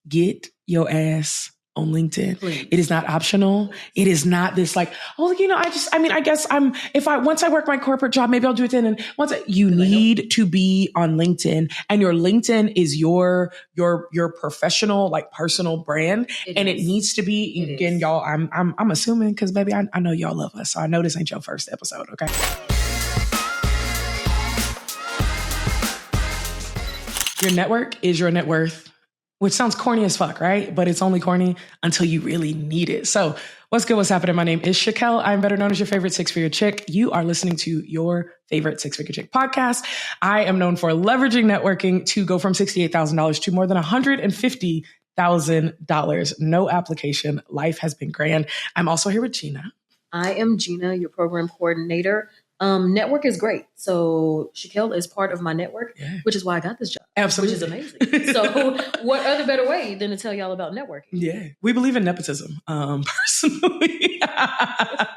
get your ass on LinkedIn. Please. It is not optional. It is not this like, oh, I guess once I work my corporate job, maybe I'll do it then. And you need to be on LinkedIn, and your LinkedIn is your professional, like personal brand. It needs to be, again, y'all, I'm assuming, cause baby, I know y'all love us. So I know this ain't your first episode. Okay. Your network is your net worth. Which sounds corny as fuck, right? But it's only corny until you really need it. So what's good? What's happening? My name is Shaque'l. I'm better known as your favorite six-figure chick. You are listening to your favorite six-figure chick podcast. I am known for leveraging networking to go from $68,000 to more than $150,000. No application. Life has been grand. I'm also here with Gina. I am Gina, your program coordinator. Network is great. So Shaque'l is part of my network, which is why I got this job. Absolutely. Which is amazing. So what other better way than to tell y'all about networking? Yeah. We believe in nepotism. Personally, I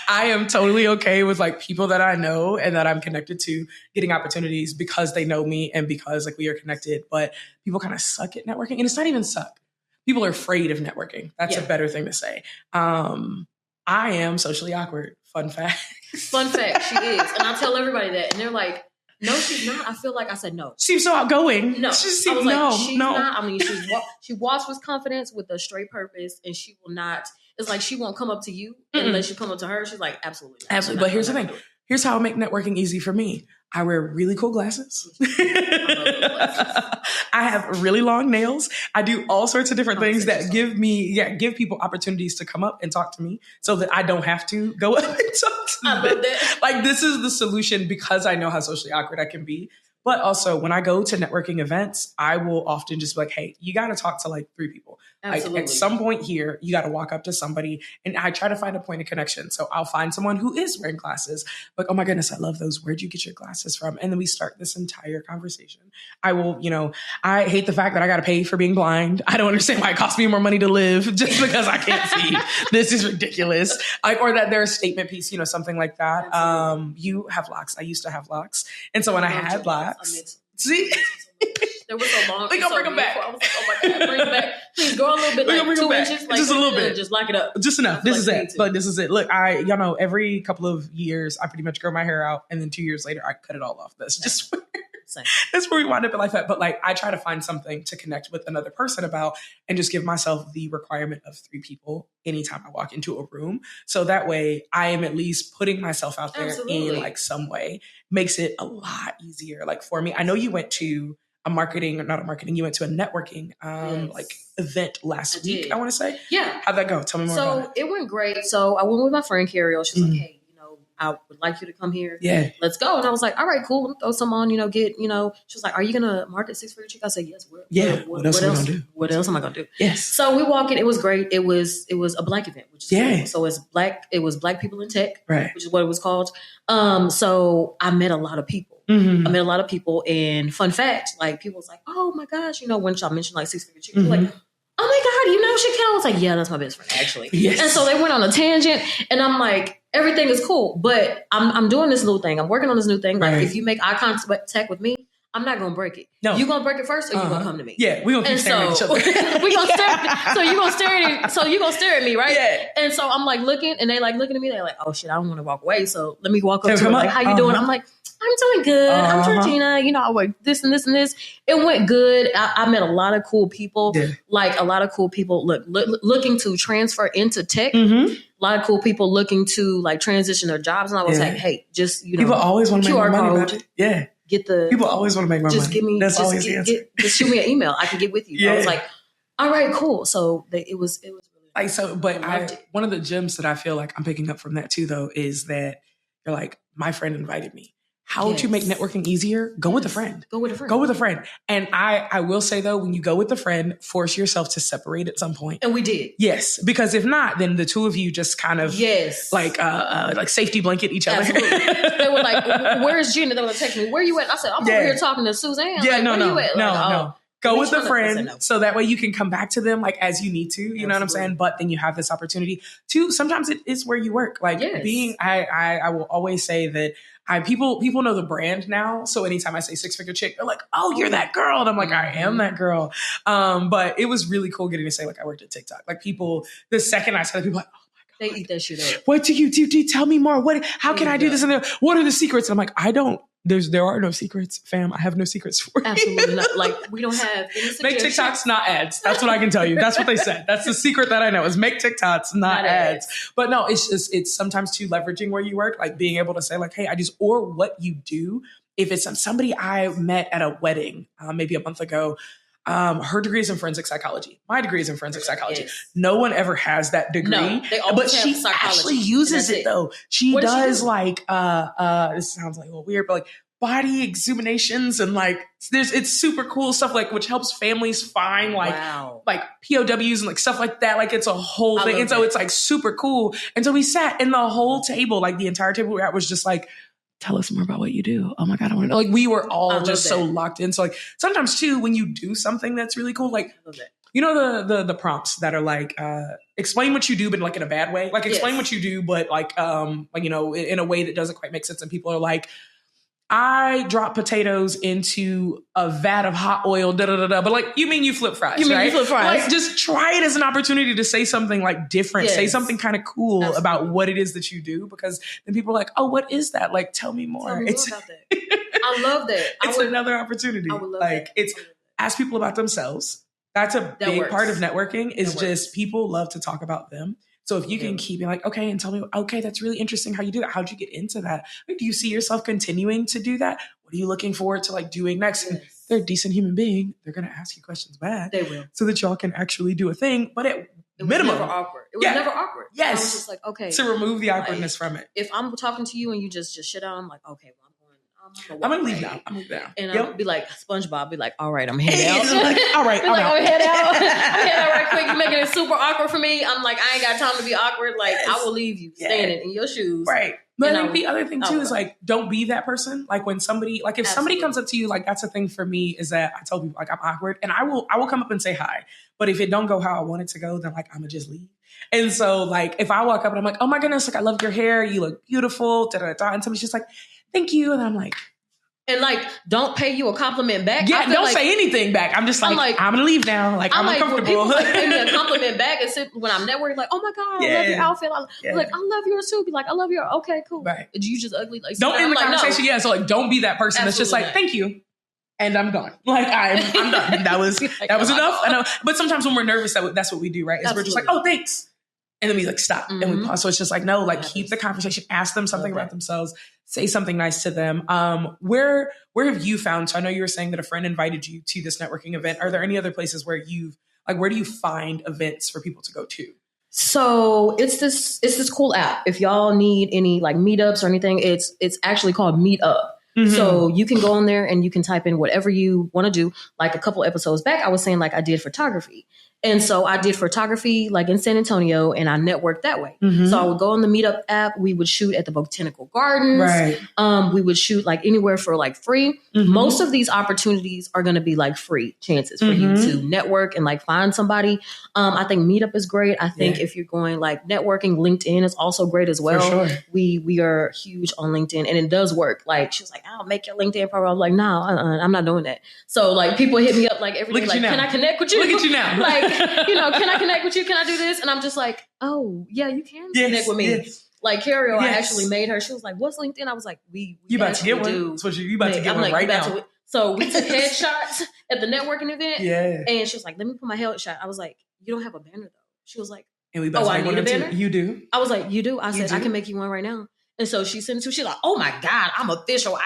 am totally okay with like people that I know and that I'm connected to getting opportunities because they know me and because like we are connected, but people kind of suck at networking, and it's not even suck. People are afraid of networking. That's a better thing to say. I am socially awkward. Fun fact. Fun fact, she is. And I tell everybody that. And they're like, no, she's not. I feel like I said no. She's so outgoing. No. She's not. I mean, she's she walks with confidence, with a straight purpose, and she will not. It's like she won't come up to you unless you come up to her. She's like, absolutely not. Absolutely. But here's the thing. Here's how I make networking easy for me. I wear really cool glasses. I have really long nails. I do all sorts of different things that give people opportunities to come up and talk to me so that I don't have to go up and talk to them. I love that. Like, this is the solution because I know how socially awkward I can be. But also, when I go to networking events, I will often just be like, hey, you got to talk to like 3 people. Absolutely. Like at some point here, you got to walk up to somebody, and I try to find a point of connection. So I'll find someone who is wearing glasses. Like, oh my goodness, I love those. Where'd you get your glasses from? And then we start this entire conversation. I will, I hate the fact that I got to pay for being blind. I don't understand why it costs me more money to live just because I can't see. This is ridiculous. Or that there's a statement piece, something like that. You have locks. I used to have locks. And so when I had locks, see? They were so long. We're going to bring them back. I was like, oh my God, bring them back. Please go a little bit, like 2 inches. Like, just a little bit. Just lock it up. Just enough. This is it. Like, this is it. Look, y'all know, every couple of years, I pretty much grow my hair out. And then 2 years later, I cut it all off. That's just that's where we wind up in life at. But like, I try to find something to connect with another person about and just give myself the requirement of 3 people anytime I walk into a room. So that way I am at least putting myself out there in like some way. Makes it a lot easier. Like for me, I know you went to you went to a networking like event last week, I want to say. Yeah. How'd that go? Tell me more about it. So it went great. So I went with my friend Carol. She's like, hey, I would like you to come here. Yeah. Let's go. And I was like, all right, cool. Throw some on, she was like, are you going to market six-figure chick? I said, yes. What else am I going to do? What else am I going to do? Yes. So we walk in. It was great. It was a Black event, which is cool. So it was Black people in tech, right, which is what it was called. So I met a lot of people. Mm-hmm. I met a lot of people, and fun fact, like people was like, oh my gosh, when y'all mentioned like six-figure chick, like, oh my God, Shaque'l? I was like, yeah, that's my best friend, actually. Yes. And so they went on a tangent, and I'm like, everything is cool, but I'm doing this new thing. I'm working on this new thing. Like, if you make eye contact with me, I'm not going to break it. No. You going to break it first, or you going to come to me? Yeah, we're going to keep staring at each other. We going to stare. So you going to stare at me, right? Yeah. And so I'm like looking, and they like looking at me. They're like, oh shit, I don't want to walk away. So let me walk up to her. Like, how you doing? I'm like, I'm doing good. I'm Georgina. I work this and this and this. It went good. I met a lot of cool people. Yeah. Like a lot of cool people looking to transfer into tech. Mm-hmm. A lot of cool people looking to like transition their jobs. And I was like, hey, just, people always want to make more money about it. Yeah. People always want to make more money. That's always the answer. Just shoot me an email. I can get with you. Yeah. I was like, all right, cool. So it was really like, so, but one of the gems that I feel like I'm picking up from that too, though, is that you're like, my friend invited me. How to make networking easier? Go with a friend. Go with a friend. And I will say though, when you go with a friend, force yourself to separate at some point. And we did. Yes. Because if not, then the two of you just kind of like safety blanket each other. Absolutely. They were like, where's Gina? They were text me, where you at? I said, I'm over here talking to Suzanne. Yeah, like, no. Go with a friend no. so that way you can come back to them like as you need to, you know what I'm saying? But then you have this opportunity to, sometimes it is where you work. Like I will always say that people know the brand now. So anytime I say 6-figure chick, they're like, oh, you're that girl. And I'm like, I am that girl. But it was really cool getting to say, like, I worked at TikTok. Like people, the second I said it, people were like, oh my God. They eat that shit up. What do you do? Tell me more. How can I do this? And what are the secrets? And I'm like, there are no secrets, fam. I have no secrets for you. Absolutely not. Like, we don't have any Make TikToks, not ads. That's what I can tell you. That's what they said. That's the secret that I know is make TikToks, not ads. But no, it's sometimes too leveraging where you work, like being able to say like, hey, or what you do. If it's somebody I met at a wedding, maybe a month ago, her degree is in forensic psychology. My degree is in forensic psychology. Yes. No one ever has that degree, but she actually uses it though. She does like, this sounds like a little weird, but like body examinations and like, it's super cool stuff like, which helps families find like POWs and like stuff like that. Like it's a whole thing. And so it's like super cool. And so we sat and the whole table, like the entire table we were at was just like, tell us more about what you do. Oh my God, I want to know. Like we were all just so locked in. So like sometimes too, when you do something that's really cool, like, you know, the prompts that are like, explain what you do, but like in a bad way, like explain what you do, but like, you know, in a way that doesn't quite make sense. And people are like, I drop potatoes into a vat of hot oil, But like, you mean you flip fries, right? You flip fries. Like, just try it as an opportunity to say something like different, say something kind of cool about what it is that you do, because then people are like, oh, what is that? Like, tell me more. Tell me more about that. I love that. It's another opportunity. I would love like, that. Ask people about themselves. That's a big part of networking is just people love to talk about them. So if you can keep being like, okay, and tell me, okay, that's really interesting how you do that. How'd you get into that? Like, do you see yourself continuing to do that? What are you looking forward to like doing next? Yes. And they're a decent human being. They're going to ask you questions back. They will. So that y'all can actually do a thing. But it minimum. Was never awkward. It was never awkward. Yes. I was just like, okay. To remove the awkwardness from it. If I'm talking to you and you just shit out, I'm like, okay, well, I'm gonna leave now. I'm moving down. And I'll be like SpongeBob, be like, all right, I'm heading out. Like, all right, I'm I'm head out. I'm head out right quick. You're making it super awkward for me. I'm like, I ain't got time to be awkward. Like, I will leave you standing in your shoes. Right. But I think the other thing too is like, don't be that person. Like when somebody, like if somebody comes up to you, like that's the thing for me is that I tell people like I'm awkward and I will come up and say hi. But if it don't go how I want it to go, then like I'm gonna just leave. And so like if I walk up and I'm like, oh my goodness, like I love your hair, you look beautiful, and somebody's just like, thank you, and I'm like. And like, don't pay you a compliment back. Yeah, don't say anything back. I'm just like, I'm gonna leave now. Like, I'm uncomfortable. When people pay me a compliment back and when I'm networking, like, oh my God, I love your outfit. Like, I love yours too. Be like, I love your. Okay, cool. Right. You just ugly. Like, don't end the conversation. No. Yeah. So like, don't be that person that's just like, thank you, and I'm gone. Like, I'm done. That was enough. I know. But sometimes when we're nervous, that's what we do, right? Is we're just like, oh, thanks. And then we like stop and we pause. So it's just like, no, like keep the conversation, ask them something about themselves, say something nice to them. Where have you found, so I know you were saying that a friend invited you to this networking event. Are there any other places where where do you find events for people to go to? So it's this cool app. If y'all need any like meetups or anything, it's actually called Meetup. Mm-hmm. So you can go on there and you can type in whatever you want to do. Like a couple episodes back, I was saying like I did photography. And so I did photography like in San Antonio and I networked that way. Mm-hmm. So I would go on the Meetup app. We would shoot at the Botanical Gardens. Right. We would shoot like anywhere for like free. Mm-hmm. Most of these opportunities are going to be like free chances for you to network and like find somebody. I think Meetup is great. I think if you're going like networking, LinkedIn is also great as well. For sure. We are huge on LinkedIn and it does work. Like she was like, I'll make your LinkedIn profile. I'm like, no, I'm not doing that. So like people hit me up like every day, like, can I connect with you? Look at you now. Like, can I connect with you? Can I do this? And I'm just like, oh, yeah, you can connect with me. Yes. Like, Carol, I actually made her. She was like, what's LinkedIn? I was like, you about to get one? That's what you about to get one right now. So we took headshots at the networking event. Yeah. And she was like, let me put my headshot. I was like, you don't have a banner, though. She was like, and we about to make one too. You do? I was like, you do? I said, I can make you one right now. And so she sent it to, she's like, oh my God, I'm official.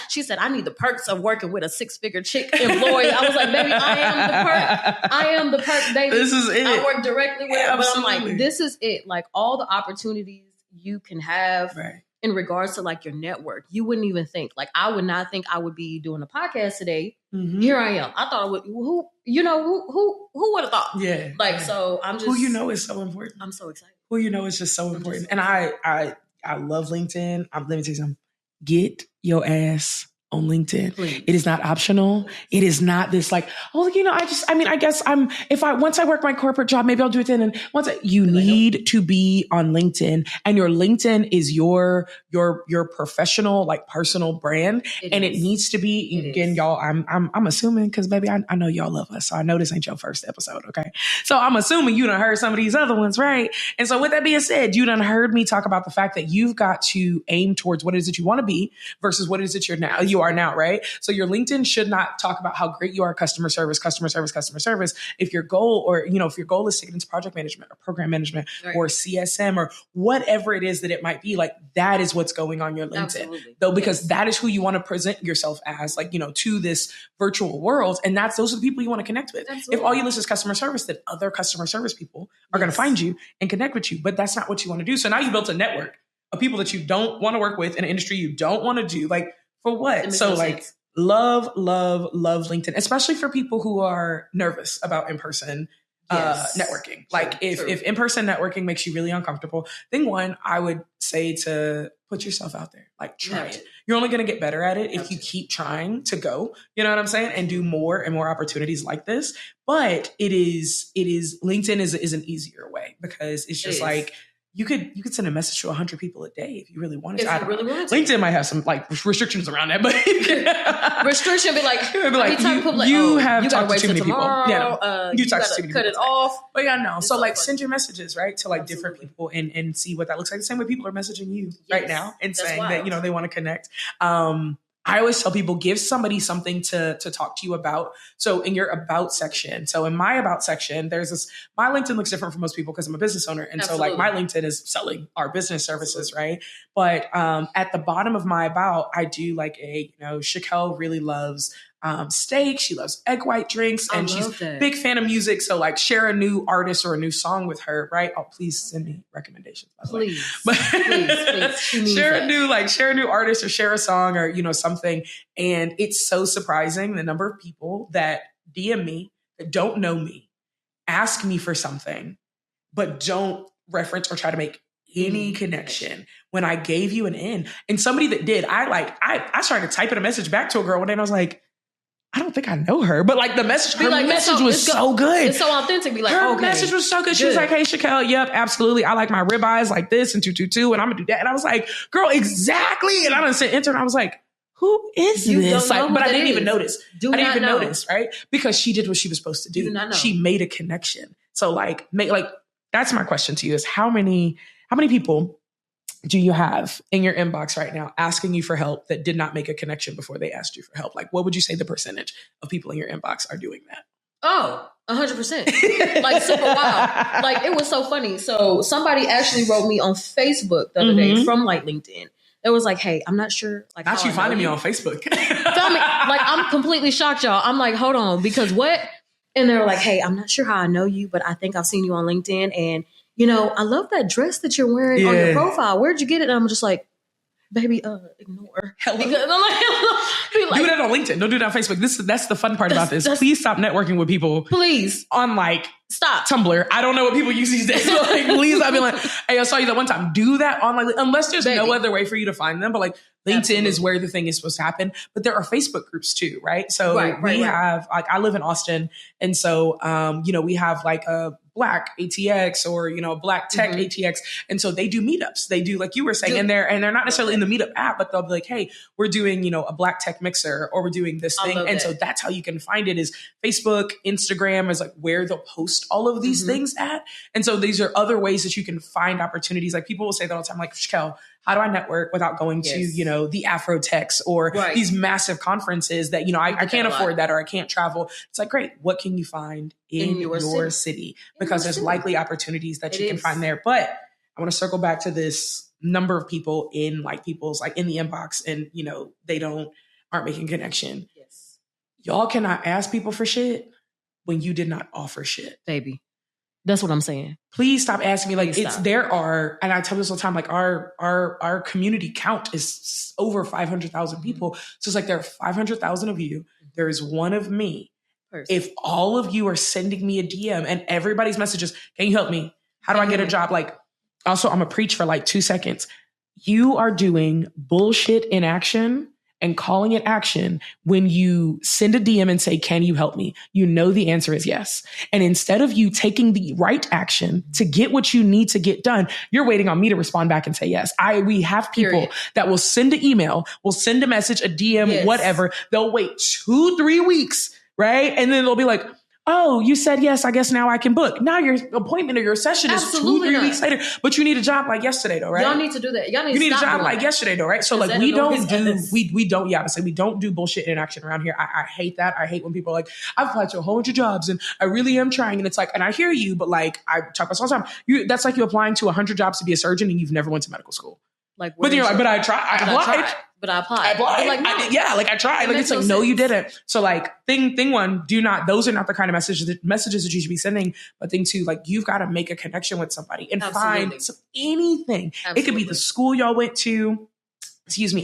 She said, I need the perks of working with a 6-figure chick employee. I was like, baby, I am the perk, baby. This is it. I work directly with her. But I'm like, this is it. Like all the opportunities you can have in regards to like your network. You wouldn't even think, like, I would not think I would be doing a podcast today. Mm-hmm. Here I am. I thought I would, who would have thought? Yeah. Like, so I'm just. Who you know is so important. I'm so excited. Who you know is just so important. And I love LinkedIn. Let me tell you something. Get your ass on LinkedIn. Please. It is not optional. It is not this like, oh, I guess once I work my corporate job, maybe I'll do it then. And you need to be on LinkedIn, and your LinkedIn is your professional, like personal brand. It needs to be, again, y'all, I'm assuming, cause baby, I know y'all love us. So I know this ain't your first episode. Okay. So I'm assuming you done heard some of these other ones, right? And so with that being said, you done heard me talk about the fact that you've got to aim towards what it is that you want to be versus what it is that you are now, right? So your LinkedIn should not talk about how great you are at customer service. If your goal is to get into project management or program management or CSM or whatever it is that it might be, like that is what's going on your LinkedIn. Absolutely. Though, because that is who you want to present yourself as, like, to this virtual world. And those are the people you want to connect with. Absolutely. If all you list is customer service, then other customer service people are going to find you and connect with you. But that's not what you want to do. So now you built a network of people that you don't want to work with in an industry you don't want to do. Like, for what? So like love LinkedIn, especially for people who are nervous about in-person networking. Like if in-person networking makes you really uncomfortable, then one, I would say to put yourself out there, like try it. You're only going to get better at it if you keep trying to go, you know what I'm saying? And do more and more opportunities like this. But LinkedIn is an easier way because it's just like, you could send a message to 100 people a day if you really wanted to. LinkedIn might have some like restrictions around that, but restriction be like you have talked to too many people. Yeah, you talked to too many people. Cut it off. But yeah, no. So like send your messages, right, to like different people and see what that looks like. The same way people are messaging you right now and saying that they want to connect. I always tell people, give somebody something to talk to you about. So in your about section, so in my about section, there's this, my LinkedIn looks different for most people because I'm a business owner. And so like my LinkedIn is selling our business services, right? But at the bottom of my about, I do like Shaque'l really loves steak. She loves egg white drinks and she's a big fan of music. So like share a new artist or a new song with her, right? Oh, please send me recommendations. Please. Share a new artist or share a song or, something. And it's so surprising the number of people that DM me that don't know me, ask me for something, but don't reference or try to make any connection when I gave you an in. And somebody that did, I started typing a message back to a girl one day and I was like, I don't think I know her, but like the message, her message was so good. It's so authentic. Be like, her message was so good. She was like, hey, Shaque'l, yep, absolutely. I like my ribeyes like this and 222, and I'm gonna do that. And I was like, girl, exactly. And I done sent enter, and I was like, who is this? Like, but I didn't even notice. I didn't even notice, right? Because she did what she was supposed to do. She made a connection. So that's my question to you is how many people do you have in your inbox right now asking you for help that did not make a connection before they asked you for help? Like, what would you say the percentage of people in your inbox are doing that? Oh, 100%. Like super wild. Like it was so funny. So somebody actually wrote me on Facebook the other day from like LinkedIn. It was like, hey, I'm not sure. Like, not you finding me on Facebook. Like, I'm completely shocked, y'all. I'm like, hold on, because what? And they're like, hey, I'm not sure how I know you, but I think I've seen you on LinkedIn and I love that dress that you're wearing on your profile. Where'd you get it? And I'm just like, baby, ignore. Hello. Because I'm like, do that on LinkedIn. Don't do that on Facebook. That's the fun part about this. Please stop networking with people. Please. On stop Tumblr. I don't know what people use these days. So please, I'll be like, hey, I saw you that one time. Do that on unless there's no other way for you to find them. But LinkedIn is where the thing is supposed to happen. But there are Facebook groups too, right? So we have I live in Austin, and so we have a Black ATX or Black Tech ATX, and so they do meetups. They do like you were saying, and they're not necessarily in the meetup app, but they'll be like, hey, we're doing a Black Tech mixer, or we're doing this thing, and so that's how you can find it. Is Facebook, Instagram is like where they'll post all of these things at, and so these are other ways that you can find opportunities. Like people will say that all the time, like Shaque'l, how do I network without going to the Afrotex or these massive conferences that I can't afford that or I can't travel. It's like, great, what can you find in your city? Because there's likely opportunities that you can find there. But I want to circle back to this number of people in people's in the inbox and they aren't making connection. Yes. Y'all cannot ask people for shit when you did not offer shit. Baby. That's what I'm saying. Please stop asking me. And I tell this all the time, our community count is over 500,000 people. So it's there are 500,000 of you. There is one of me. If all of you are sending me a DM and everybody's messages, can you help me? How do I get a job? Also, I'm going to preach for 2 seconds. You are doing bullshit in action and calling it action when you send a DM and say, can you help me? You know the answer is yes. And instead of you taking the right action to get what you need to get done, you're waiting on me to respond back and say yes. We have people that will send an email, will send a message, a DM, whatever. They'll wait 2-3 weeks, right? And then they'll be like, oh, you said yes, I guess now I can book. Now your appointment or your session is 2-3 weeks later, but you need a job like yesterday though, right? Y'all need to do that. Y'all need you to need a job like that. yesterday though, right? So like we don't do bullshit inaction around here. I hate that. I hate when people are like, I've applied to a whole bunch of jobs and I really am trying. And it's like, and I hear you, but like I talk about this all the time. That's like you applying to 100 jobs to be a surgeon and you've never went to medical school. Like, but you're like, but I tried. I applied. But I applied. Like, no. I tried. Like, it's like, no, you didn't. So like thing one, those are not the kind of messages that you should be sending. But thing two, like you've got to make a connection with somebody and find anything. Absolutely. It could be the school y'all went to,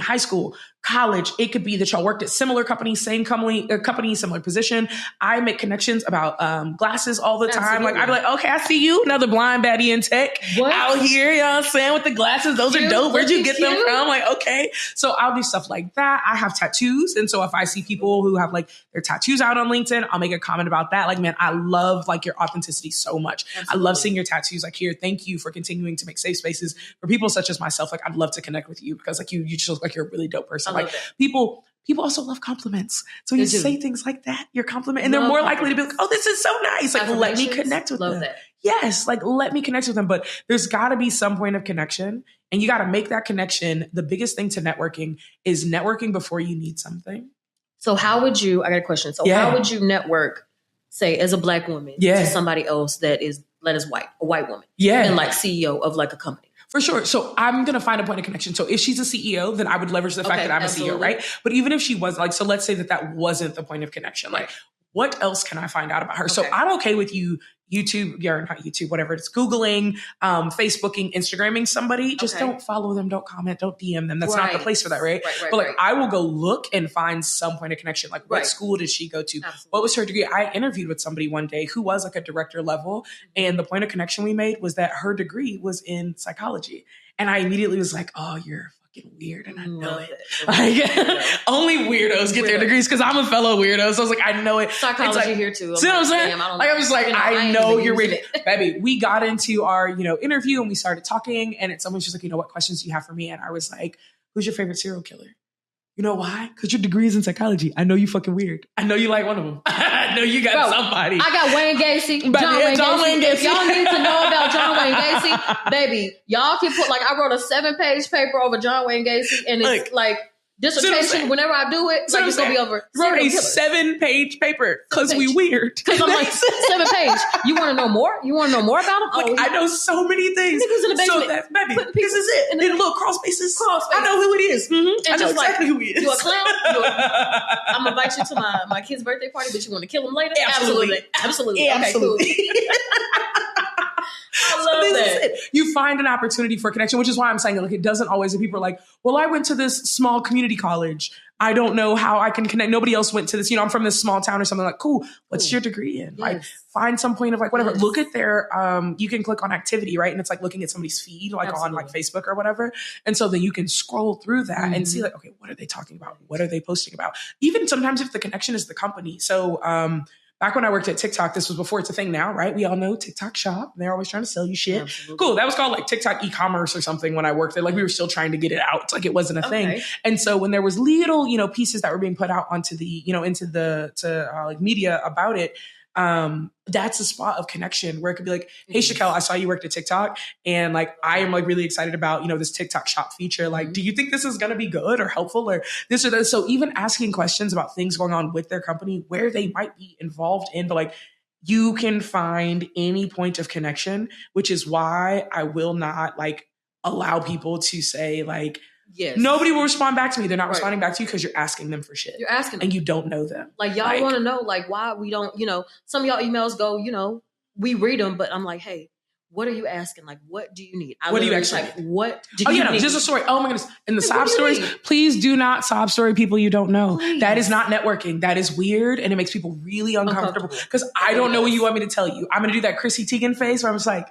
high school, college. It could be that y'all worked at similar companies, same company, similar position. I make connections about glasses all the time. Absolutely. Like I'd be like, okay, I see you, another blind baddie in tech out here. You know what I'm saying? With the glasses, those are dope. Where'd you get them from? I'm like, okay. So I'll do stuff like that. I have tattoos. And so if I see people who have like their tattoos out on LinkedIn, I'll make a comment about that. Like, man, I love like your authenticity so much. Absolutely. I love seeing your tattoos. Like here, thank you for continuing to make safe spaces for people such as myself. Like I'd love to connect with you because like you just look like you're a really dope person. Like people also love compliments. So you say things like that, your compliment, and they're more likely to be like, oh, this is so nice. Like, let me connect with them. That. Yes. Like, let me connect with them. But there's got to be some point of connection and you got to make that connection. The biggest thing to networking is networking before you need something. So how would you, I got a question. So how would you network, say, as a Black woman to somebody else that is white, a white woman? Yeah. And like CEO of like a company? For sure. So I'm going to find a point of connection. So if she's a CEO, then I would leverage the fact that I'm a CEO, right? But even if she was like, so let's say that wasn't the point of connection. Like, what else can I find out about her? Okay. So I'm okay with you, not YouTube, whatever it's Googling, Facebooking, Instagramming somebody. Just don't follow them, don't comment, don't DM them. That's not the place for that, right? But like, I will go look and find some point of connection. Like, what school did she go to? Absolutely. What was her degree? I interviewed with somebody one day who was like a director level. And the point of connection we made was that her degree was in psychology. And I immediately was like, oh, you're fucking weird. And I know it. Like, only weirdos get their degrees because I'm a fellow weirdo. So I was like, I know it. Psychology like, here too. See what I'm saying? I was like, I know you're weird. Baby, we got into our, interview and we started talking and someone's just like, what questions do you have for me? And I was like, who's your favorite serial killer? You know why? Because your degree is in psychology. I know you fucking weird. I know you like one of them. I know you got somebody. I got Wayne Gacy. John Wayne Gacy. If y'all need to know about John Wayne Gacy, baby, y'all can put I wrote a 7-page paper over John Wayne Gacy, and it's like dissertation. Whenever I do it, like it's gonna be over. Wrote a 7-page paper because we weird. Because I'm like 7 page. You want to know more? You want to know more about him? I know so many things. Niggas in the basement. So baby, this is it. And then little crawl spaces. I know who it is. Mm-hmm. I know exactly who he is. You a clown? I'm gonna invite you to my kid's birthday party, but you want to kill him later? Absolutely. Okay, cool. I love that. You find an opportunity for connection, which is why I'm saying it doesn't always. People are like, well, I went to this small community college. I don't know how I can connect. Nobody else went to this. I'm from this small town or something. Like, cool. What's your degree in? Yes. Like, find some point of like whatever. Yes. Look at their. You can click on activity, right? And it's like looking at somebody's feed, like on like Facebook or whatever. And so then you can scroll through that and see like, okay, what are they talking about? What are they posting about? Even sometimes if the connection is the company. So. Back when I worked at TikTok, this was before it's a thing now, right? We all know TikTok Shop. They're always trying to sell you shit. Absolutely. Cool. That was called like TikTok e-commerce or something when I worked there. Like we were still trying to get it out. Like it wasn't a thing. And so when there was little, pieces that were being put out onto the, into the like media about it, that's a spot of connection where it could be like, hey, Shaque'l, I saw you worked at TikTok and like, I am like really excited about, this TikTok shop feature. Like, do you think this is going to be good or helpful or this or that? So even asking questions about things going on with their company, where they might be involved in, but like, you can find any point of connection, which is why I will not like allow people to say like, yes. Nobody will respond back to me. They're not responding back to you because you're asking them for shit. You're asking them. And you don't know them. Like, y'all want to know, like, why we don't, some of y'all emails go, we read them, but I'm like, hey, what are you asking? Like, what do you need? What do you actually like, what do you need? Just a story. Oh my goodness. And the sob stories, please do not sob story people you don't know. Please. That is not networking. That is weird. And it makes people really uncomfortable because I don't know what you want me to tell you. I'm going to do that Chrissy Teigen face where I'm just like,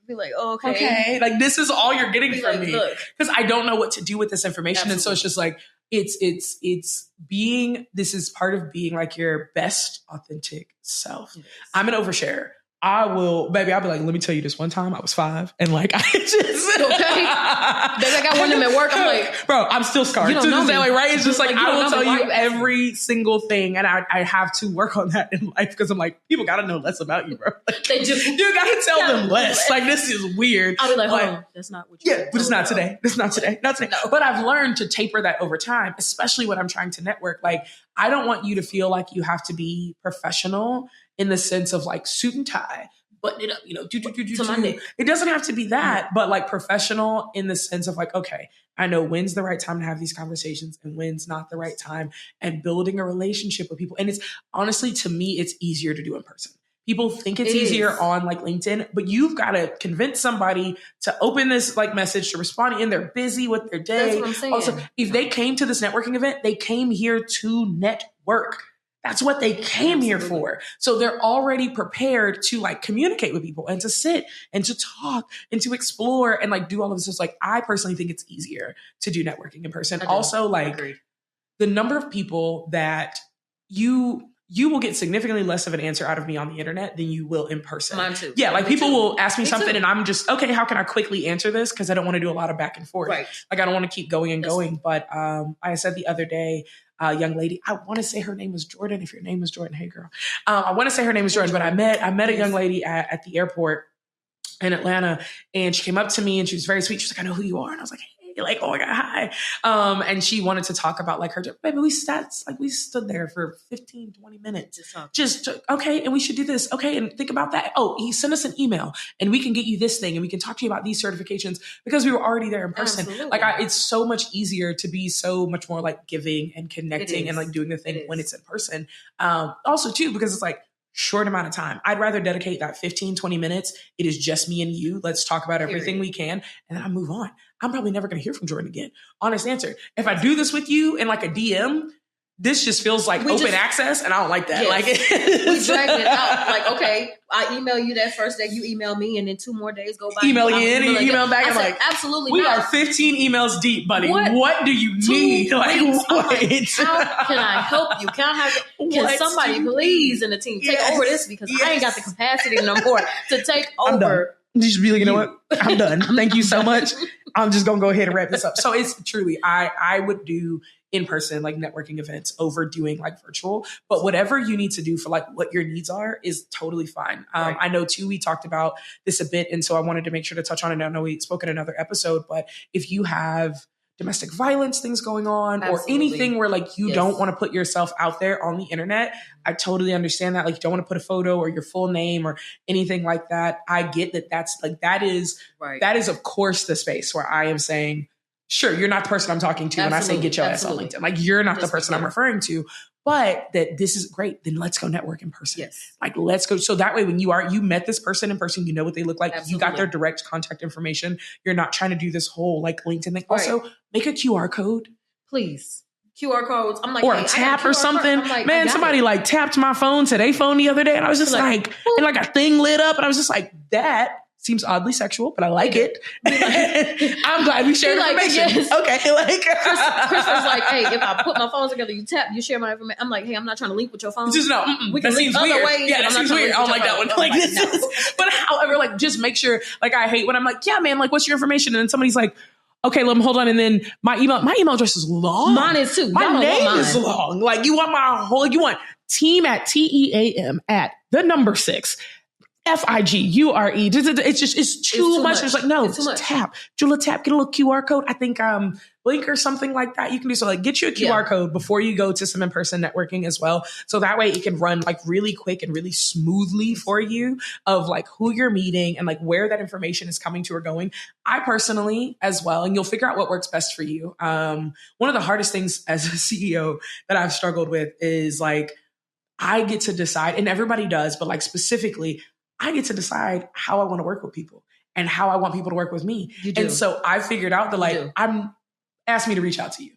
Be like, oh, okay. Like, this is all you're getting from me. Because I don't know what to do with this information. Absolutely. And so it's just like, this is part of being like your best authentic self. Yes. I'm an oversharer. I'll be like, let me tell you this one time I was 5 and like, I just. Okay. I got one of them at work. I'm like, bro, I'm still scarred to this day, right? It's just like, I will tell you every single thing. And I have to work on that in life because I'm like, people got to know less about you, bro. Like, they do. You got to tell them less. Like, this is weird. I'll be like, hold on. That's not what you Yeah, but it's not today. It's not today. Not today. No. But I've learned to taper that over time, especially when I'm trying to network. Like, I don't want you to feel like you have to be professional in the sense of like suit and tie, button it up, It doesn't have to be that, but like professional in the sense of like, okay, I know when's the right time to have these conversations and when's not the right time, and building a relationship with people. And it's honestly, to me, it's easier to do in person. People think it's easier on like LinkedIn, but you've got to convince somebody to open this like message, to respond, and they're busy with their day. That's what I'm saying. Also, if they came to this networking event, they came here to network. That's what they came here for. So they're already prepared to like communicate with people and to sit and to talk and to explore and like do all of this. It's like, I personally think it's easier to do networking in person. Also, like the number of people that you will get significantly less of an answer out of me on the internet than you will in person. Mine too. Yeah, like people will ask me something and I'm just, okay, how can I quickly answer this? Because I don't want to do a lot of back and forth. Right. Like I don't want to keep going and going. But I said the other day, a young lady, I want to say her name was Jordan. If your name is Jordan, hey girl. I want to say her name is Jordan, but I met a young lady at the airport in Atlanta, and she came up to me and she was very sweet. She was like, I know who you are. And I was like, hey, like, oh my God, hi. And she wanted to talk about like her, baby, we stood there for 15, 20 minutes. Okay. And we should do this. Okay. And think about that. Oh, he sent us an email and we can get you this thing and we can talk to you about these certifications because we were already there in person. Absolutely. Like it's so much easier to be so much more like giving and connecting and like doing the thing when it's in person. Also too, because it's like, short amount of time. I'd rather dedicate that 15, 20 minutes. It is just me and you. Let's talk about everything we can. And then I move on. I'm probably never going to hear from Jordan again. Honest answer. If I do this with you in like a DM, this just feels like open access, and I don't like that. Yes. Like we dragged it out. Like, okay, I email you that first day, you email me, and then 2 more days go by. Email again, and you email back. I'm like, absolutely we are 15 emails deep, buddy. What do you need? Like, like, how can I help you? Can somebody please in the team take over this, because I ain't got the capacity no more to take over. You just be like, you know what? I'm done. Thank you so much. I'm just going to go ahead and wrap this up. So it's truly, I would do in-person like networking events over doing like virtual, but whatever you need to do for like what your needs are is totally fine. Right. I know too, we talked about this a bit. And so I wanted to make sure to touch on it. I know we spoke in another episode, but if you have domestic violence things going on or anything where like you don't want to put yourself out there on the internet, I totally understand that. Like you don't want to put a photo or your full name or anything like that. I get that. That is of course the space where I am saying, sure, you're not the person I'm talking to when I say get your ass on LinkedIn. Like you're not the person I'm referring to, but that this is great. Then let's go network in person. Yes. Like let's go. So that way when you met this person in person, you know what they look like. Absolutely. You got their direct contact information. You're not trying to do this whole like LinkedIn thing. Also make a QR code. Please. QR codes. I'm like, or a tap or something. Like, man, somebody like tapped my phone to their phone the other day. And I was just like and like a thing lit up. And I was just like, that seems oddly sexual, but I like it. I'm glad we shared information. Yes. Okay, like Chris was like, "Hey, if I put my phones together, you tap, you share my information." I'm like, "Hey, I'm not trying to link with your phone. Just no, we can link other ways." Yeah, that seems weird. I don't like that one. Like this is, but however, like just make sure. Like I hate when I'm like, "Yeah, man, like what's your information?" And then somebody's like, okay, let me hold on. And then my email address is long. Mine is too. My name is long. Like you want team at team at the number 6. FIGURE. It's too much. It's like, no, it's tap. Jula tap, get a little QR code. I think Blink or something like that you can do. So like get you a QR code before you go to some in-person networking as well. So that way it can run like really quick and really smoothly for you of like who you're meeting and like where that information is coming to or going. I personally as well, and you'll figure out what works best for you. One of the hardest things as a CEO that I've struggled with is like, I get to decide, and everybody does, but like specifically, I get to decide how I want to work with people and how I want people to work with me. And so I figured out that like, ask me to reach out to you.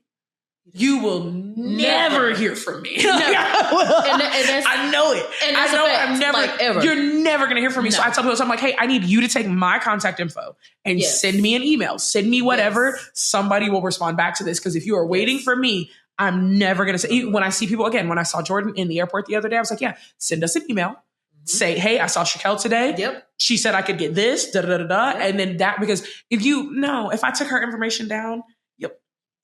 you will never hear from me. Never. I know it. And I know I'm never, like, ever. You're never going to hear from me. No. So I tell people, so I'm like, hey, I need you to take my contact info and send me an email. Send me whatever. Somebody will respond back to this. Because if you are waiting for me, I'm never going to say, when I see people, again, when I saw Jordan in the airport the other day, I was like, yeah, send us an email. Say, hey, I saw Shaque'l today. Yep. She said I could get this, And then that, because if I took her information down,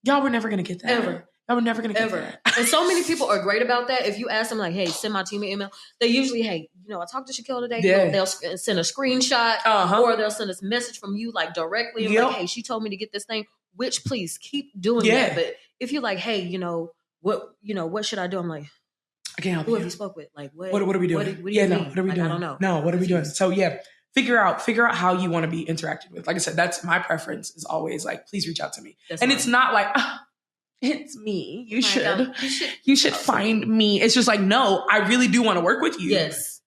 y'all were never going to get that. Ever. Y'all were never going to get that. And so many people are great about that. If you ask them like, hey, send my team an email, they usually, hey, I talked to Shaque'l today. Yeah. They'll send a screenshot or they'll send us a message from you like directly. And like, hey, she told me to get this thing, which please keep doing that. But if you're like, hey, what should I do? I'm like, I can't help who you. Have you spoke with? Like, what are we doing? What do you mean? What are we doing? I don't know. No, what are we doing? So figure out how you want to be interacted with. Like I said, that's my preference is always like, please reach out to me. That's it's not like, it's me. You should find me. It's just like, no, I really do want to work with you. Yes.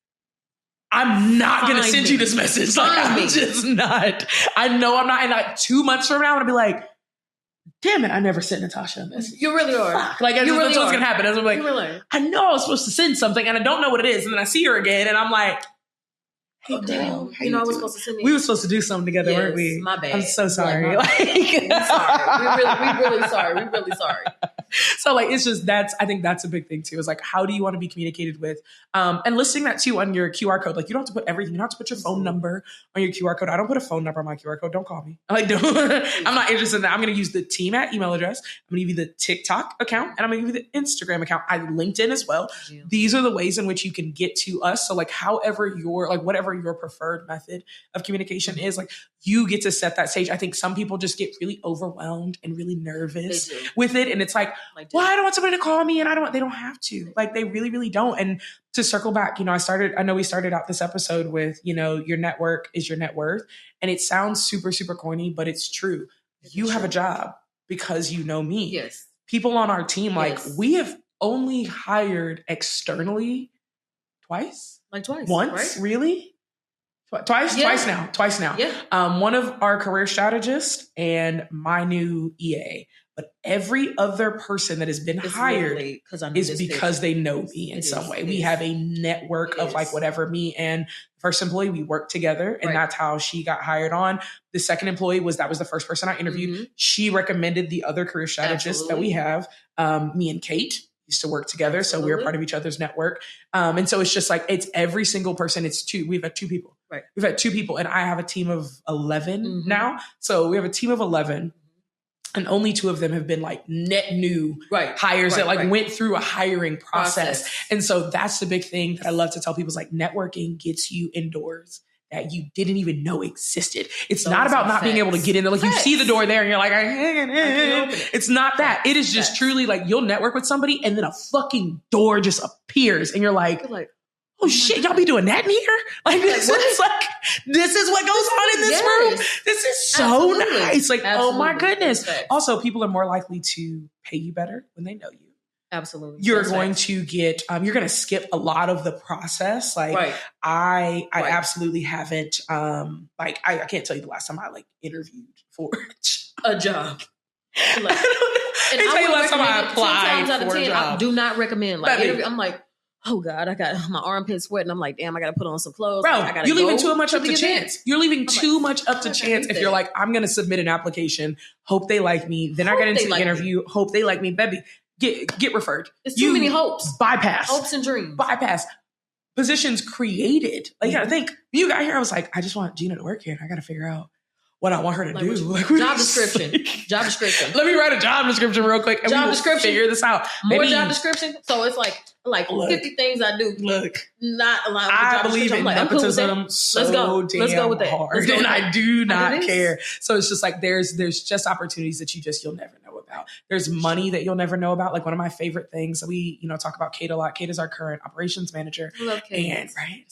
I'm not going to send you this message. Like, I'm just not. I know I'm not. And like 2 months from now, I'm going to be like, damn it, I never sent Natasha a message. You really are. Fuck. Like, that's what's going to happen. I'm like, I know I was supposed to send something and I don't know what it is. And then I see her again and I'm like, hey, girl, I was supposed to send me. We were supposed to do something together, weren't we? My bad. I'm so sorry. We're really sorry. We're really sorry. So like, it's just, I think that's a big thing too, is like, how do you want to be communicated with? And listing that too on your QR code. Like you don't have to put everything, you don't have to put your phone number on your QR code. I don't put a phone number on my QR code. Don't call me. I'm not interested in that. I'm going to use the team at email address. I'm going to give you the TikTok account and I'm going to give you the Instagram account. I LinkedIn as well. Yeah. These are the ways in which you can get to us. So like whatever your preferred method of communication is, like you get to set that stage. I think some people just get really overwhelmed and really nervous with it. And it's like, well, I don't want somebody to call me and they don't have to. Like they really, really don't. And to circle back, I know we started out this episode with, your network is your net worth. And it sounds super, super corny, but it's true. You have a job because you know me. Yes. People on our team, like we have only hired externally twice. Like twice. Once, right? Really? Twice now. Yeah. One of our career strategists and my new EA. But every other person that has been hired is because they know me in some way. We have a network of like whatever. Me and first employee, we work together and that's how she got hired on. The second employee was the first person I interviewed. Mm-hmm. She recommended the other career strategist that we have. Me and Kate used to work together. So we were part of each other's network. And so it's just like, it's every single person. It's two. We've had two people. Right. We've had two people and I have a team of 11 now. So we have a team of 11. And only 2 of them have been like net new hires that went through a hiring process. And so that's the big thing that I love to tell people is like networking gets you indoors that you didn't even know existed. It's not about not being able to get in there. Like you see the door there and you're like, it's not that. It is just truly like you'll network with somebody and then a fucking door just appears and you're like oh shit, y'all be doing that in here? Like this is what goes on in this room. This is so nice. Like, oh my goodness. Also, people are more likely to pay you better when they know you. Absolutely. You're going to get, you're going to skip a lot of the process. Like I absolutely haven't, I can't tell you the last time I interviewed for a job. And I tell you last time I applied for a job. I do not recommend I'm like, oh God, I got my armpits sweating. I'm like, damn, I got to put on some clothes. Bro, you're leaving too much up to chance. You're leaving too much up to chance if you're like, I'm going to submit an application, hope they like me. Then I get into the interview, hope they like me. Baby, get referred. It's too many hopes. Bypass. Hopes and dreams. Bypass. Positions created. Like, you got to think, when you got here, I was like, I just want Gina to work here. And I got to figure out what I want her to do. Job description. Let me write a job description real quick. And job description. Figure this out. More job description. So it's like 50 things I do. Not a lot. I believe in nepotism so damn hard, and I do not care. So it's just like there's just opportunities that you'll never know about. There's money that you'll never know about. Like one of my favorite things that we talk about Kate a lot. Kate is our current operations manager. I love Kate. And right.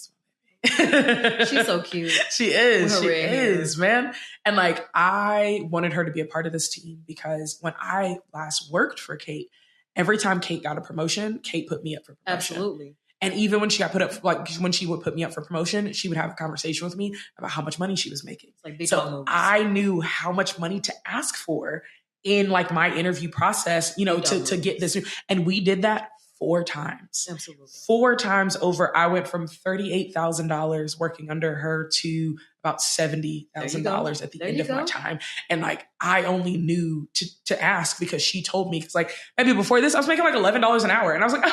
She's so cute. She is, man. And I wanted her to be a part of this team because when I last worked for Kate, every time Kate got a promotion, Kate put me up for promotion. Absolutely. And even when she got put up, when she would put me up for promotion, she would have a conversation with me about how much money she was making. So I knew how much money to ask for in like my interview process, you know, to get this. And we did that 4 times. Absolutely. 4 times over. I went from $38,000 working under her to about $70,000 at the end of my time. And like, I only knew to ask because she told me, because like maybe before this, I was making like $11 an hour. And I was like,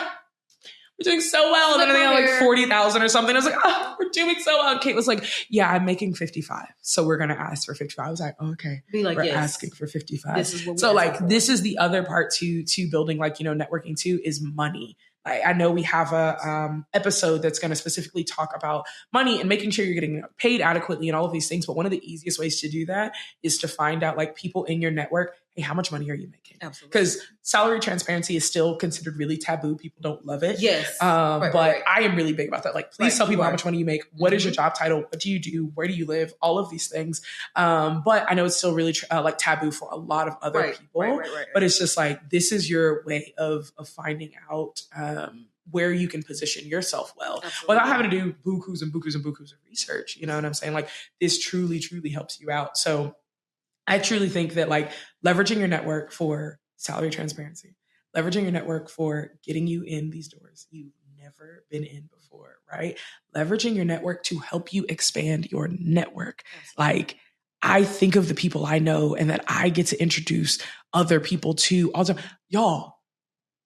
we're doing so well. And then I think I had like 40,000 or something. I was like, we're doing so well. And Kate was like, yeah, I'm making 55. So we're going to ask for 55. I was like, okay, we're asking for 55. This is what so like, this is the other part to building, like, you know, networking too, is money. I know we have a episode that's going to specifically talk about money and making sure you're getting paid adequately and all of these things. But one of the easiest ways to do that is to find out like people in your network, hey, how much money are you making? Absolutely. Because salary transparency is still considered really taboo. People don't love it. Yes. But I am really big about that. Like, please tell people how much money you make. What is your job title? What do you do? Where do you live? All of these things. But I know it's still really like taboo for a lot of other people. Right. But it's just like, this is your way of finding out where you can position yourself well. Absolutely. Without having to do bukus and bukus and bukus of research. You know what I'm saying? Like, this truly, truly helps you out. So I truly think that like leveraging your network for salary transparency, leveraging your network for getting you in these doors you've never been in before, right? Leveraging your network to help you expand your network. Absolutely. Like, I think of the people I know and that I get to introduce other people to. Also, y'all,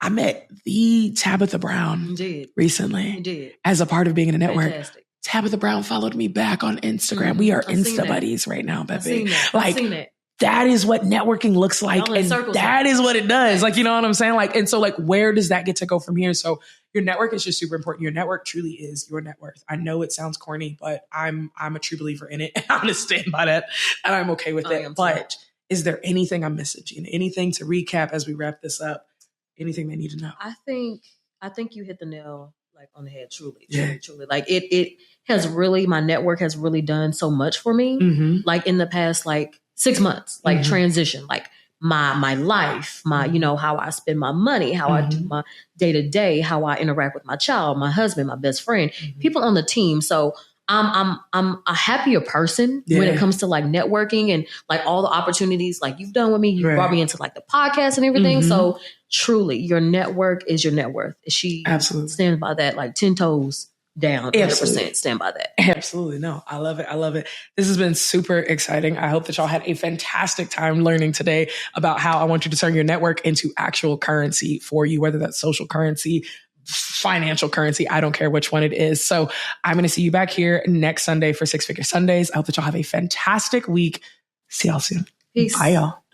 I met the Tabitha Brown recently as a part of being in a network. Fantastic. Tabitha Brown followed me back on Instagram. We are Insta buddies right now, baby. Like, that is what networking looks like. And that is what it does. Like, you know what I'm saying? Like, and so like, where does that get to go from here? So your network is just super important. Your network truly is your net worth. I know it sounds corny, but I'm a true believer in it. And I'm going to stand by that. And I'm okay with it. But is there anything I'm missing, Gina? Anything to recap as we wrap this up? Anything they need to know? I think you hit the nail like on the head, truly. Like it has really, my network has really done so much for me. Mm-hmm. Like in the past, like 6 months, like transition, like my life, my, you know, how I spend my money, how I do my day to day, how I interact with my child, my husband, my best friend, people on the team. So I'm a happier person when it comes to like networking and like all the opportunities like you've done with me. You brought me into like the podcast and everything. So truly, your network is your net worth. She stands by that, like 10 toes down, 100% stand by that. Absolutely. No, I love it. I love it. This has been super exciting. I hope that y'all had a fantastic time learning today about how I want you to turn your network into actual currency for you, whether that's social currency, financial currency. I don't care which one it is. So I'm going to see you back here next Sunday for 6 Figure Sundays. I hope that y'all have a fantastic week. See y'all soon. Peace. Bye, y'all.